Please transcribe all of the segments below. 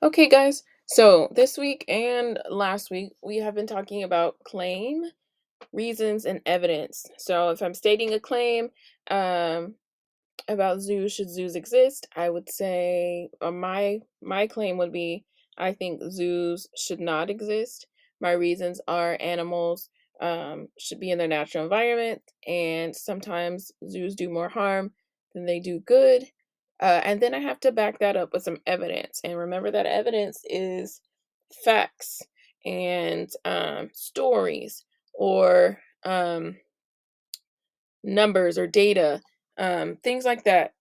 Okay, guys. So this week and last week, we have been talking about claim, reasons, and evidence. So if I'm stating a claim um, about zoos, should zoos exist? I would say my claim would be I think zoos should not exist. My reasons are animals should be in their natural environment, and sometimes zoos do more harm than they do good. And then I have to back that up with some evidence. And remember that evidence is facts and stories or numbers or data, things like that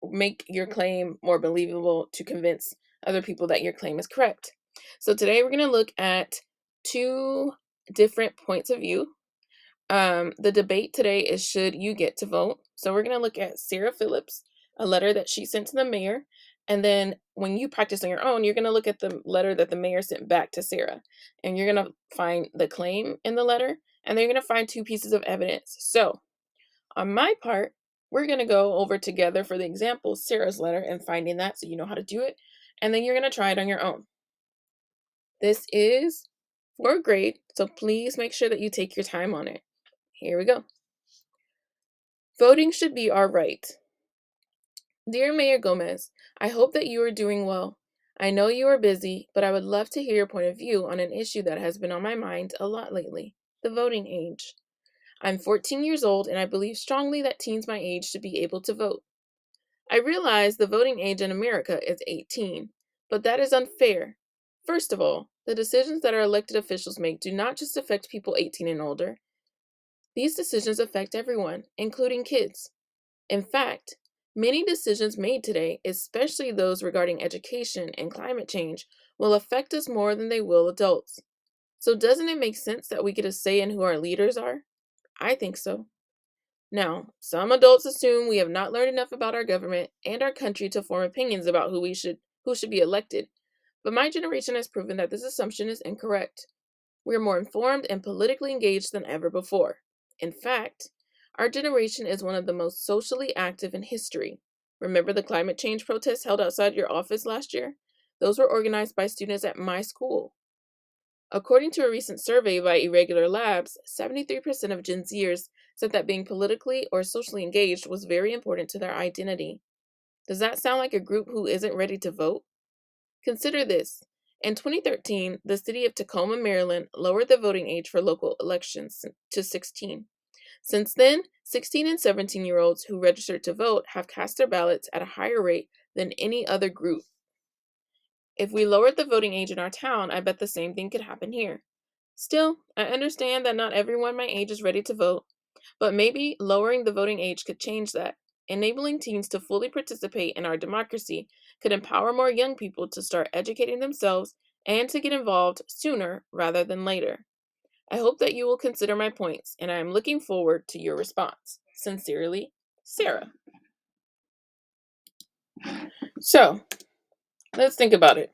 make your claim more believable to convince other people that your claim is correct. So today we're going to look at two different points of view. The debate today is should you get to vote? So we're going to look at Sarah Phillips, a letter that she sent to the mayor. And then when you practice on your own, you're going to look at the letter that the mayor sent back to Sarah. And you're going to find the claim in the letter. And then you're going to find two pieces of evidence. So on my part, we're going to go over together for the example Sarah's letter and finding that so you know how to do it. And then you're going to try it on your own. This is for a grade, so please make sure that you take your time on it. Here we go. Voting should be our right. Dear Mayor Gomez, I hope that you are doing well. I know you are busy, but I would love to hear your point of view on an issue that has been on my mind a lot lately: the voting age. I'm 14 years old and I believe strongly that teens my age should be able to vote. I realize the voting age in America is 18, but that is unfair. First of all, the decisions that our elected officials make do not just affect people 18 and older. These decisions affect everyone, including kids. In fact, many decisions made today, especially those regarding education and climate change, will affect us more than they will adults. So, doesn't it make sense that we get a say in who our leaders are? I think so. Now, some adults assume we have not learned enough about our government and our country to form opinions about who should be elected. But my generation has proven that this assumption is incorrect. We are more informed and politically engaged than ever before. In fact, our generation is one of the most socially active in history. Remember the climate change protests held outside your office last year? Those were organized by students at my school. According to a recent survey by Irregular Labs, 73% of Gen Zers said that being politically or socially engaged was very important to their identity. Does that sound like a group who isn't ready to vote? Consider this. In 2013, the city of Tacoma, Maryland lowered the voting age for local elections to 16. Since then, 16 and 17-year-olds who registered to vote have cast their ballots at a higher rate than any other group. If we lowered the voting age in our town, I bet the same thing could happen here. Still, I understand that not everyone my age is ready to vote, but maybe lowering the voting age could change that. Enabling teens to fully participate in our democracy could empower more young people to start educating themselves and to get involved sooner rather than later. I hope that you will consider my points, and I am looking forward to your response. Sincerely, Sarah. So, let's think about it.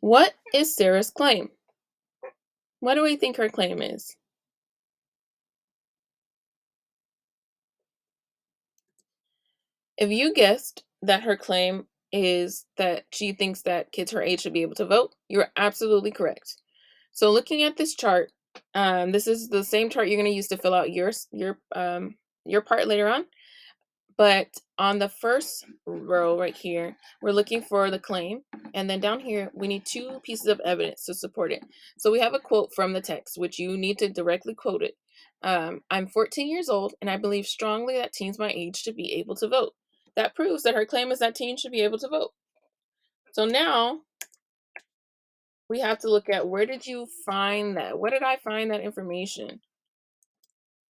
What is Sarah's claim? What do we think her claim is? If you guessed that her claim is that she thinks that kids her age should be able to vote, you're absolutely correct. So looking at this chart, this is the same chart you're going to use to fill out your part later on. But on the first row right here, we're looking for the claim, and then down here we need two pieces of evidence to support it. So we have a quote from the text, which you need to directly quote it. I'm 14 years old, and I believe strongly that teens my age should be able to vote. That proves that her claim is that teens should be able to vote. So now we have to look at, where did you find that? Where did I find that information?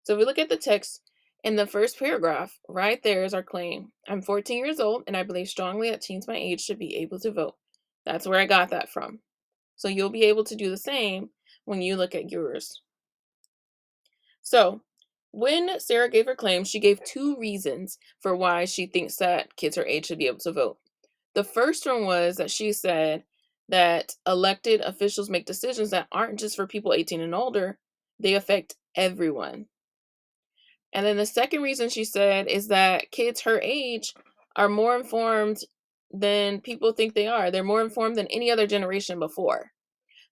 So if we look at the text in the first paragraph, right there is our claim. I'm 14 years old and I believe strongly that teens my age should be able to vote. That's where I got that from. So you'll be able to do the same when you look at yours. So when Sarah gave her claim, she gave two reasons for why she thinks that kids her age should be able to vote. The first one was that she said that elected officials make decisions that aren't just for people 18 and older, they affect everyone. And then the second reason she said is that kids her age are more informed than people think they are. They're more informed than any other generation before.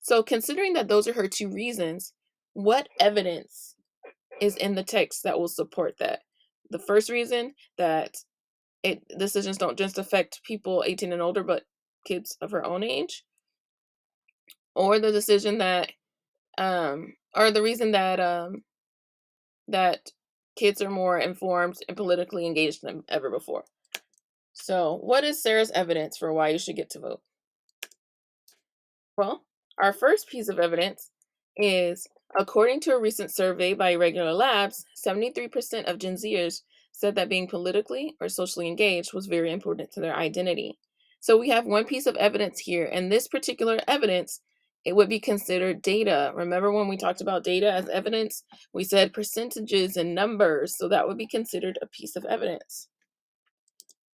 So, considering that those are her two reasons, what evidence is in the text that will support that? The first reason, that decisions don't just affect people 18 and older, but kids of her own age, or the decision that or the reason that kids are more informed and politically engaged than ever before. So, what is Sarah's evidence for why you should get to vote? Well, our first piece of evidence is, according to a recent survey by Regular Labs, 73% of Gen Zers said that being politically or socially engaged was very important to their identity. So we have one piece of evidence here, and this particular evidence, it would be considered data. Remember when we talked about data as evidence, we said percentages and numbers, so that would be considered a piece of evidence.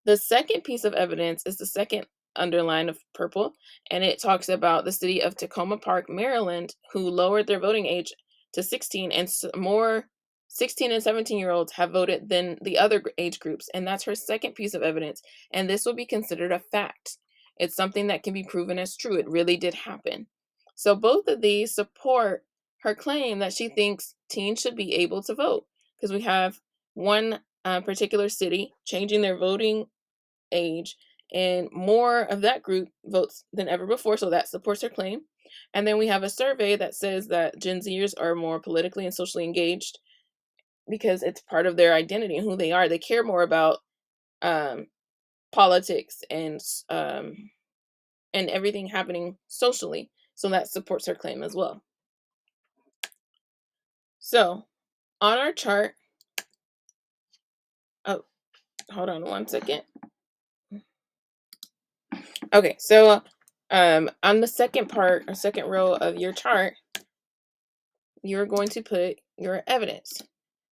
The second piece of evidence is the second underline of purple, and it talks about the city of Tacoma Park, Maryland, who lowered their voting age to 16, and more 16 and 17-year-olds have voted than the other age groups. And that's her second piece of evidence. And this will be considered a fact. It's something that can be proven as true. It really did happen. So both of these support her claim that she thinks teens should be able to vote, because we have one particular city changing their voting age, and more of that group votes than ever before, so that supports her claim. And then we have a survey that says that Gen Zers are more politically and socially engaged because it's part of their identity and who they are. They care more about um, politics and everything happening socially, so that supports her claim as well. So on our chart, oh, hold on one second. Okay, so on the second part or second row of your chart, you're going to put your evidence.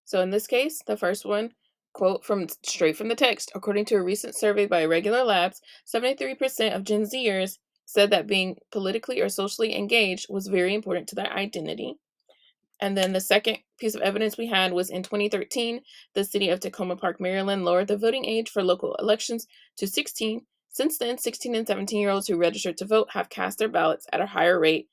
So in this case, the first one, quote from straight from the text, according to a recent survey by Regular Labs, 73% of Gen Zers said that being politically or socially engaged was very important to their identity. And then the second piece of evidence we had was in 2013, the city of Tacoma Park, Maryland lowered the voting age for local elections to 16. Since then, 16 and 17-year-olds who registered to vote have cast their ballots at a higher rate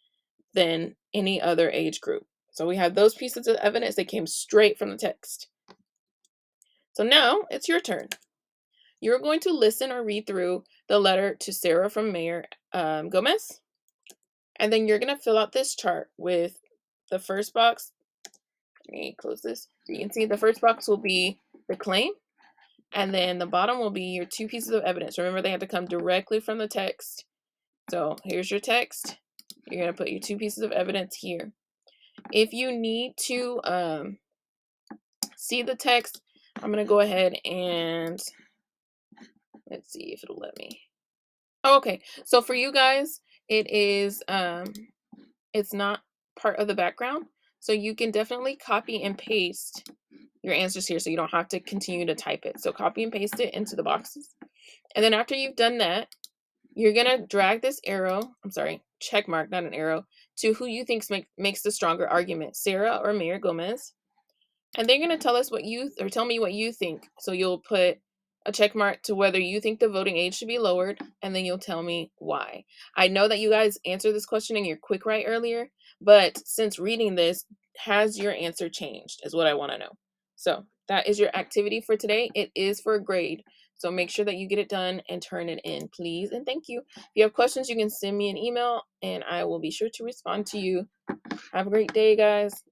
than any other age group. So we have those pieces of evidence that came straight from the text. So now it's your turn. You're going to listen or read through the letter to Sarah from Mayor Gomez. And then you're going to fill out this chart with the first box. Let me close this. So you can see the first box will be the claim. And then the bottom will be your two pieces of evidence. Remember, they have to come directly from the text. So here's your text. You're going to put your two pieces of evidence here. If you need to see the text, I'm going to go ahead and let's see if it'll let me. Oh, okay. So for you guys, it is it's not part of the background. So you can definitely copy and paste your answers here so you don't have to continue to type it. So copy and paste it into the boxes. And then after you've done that, you're going to drag this check mark, not an arrow, to who you think makes the stronger argument, Sarah or Mayor Gomez. And they're going to tell us tell me what you think. So you'll put a check mark to whether you think the voting age should be lowered, and then you'll tell me why. I know that you guys answered this question in your quick write earlier, but since reading this, has your answer changed is what I want to know. So that is your activity for today. It is for a grade. So make sure that you get it done and turn it in, please. And thank you. If you have questions, you can send me an email and I will be sure to respond to you. Have a great day, guys.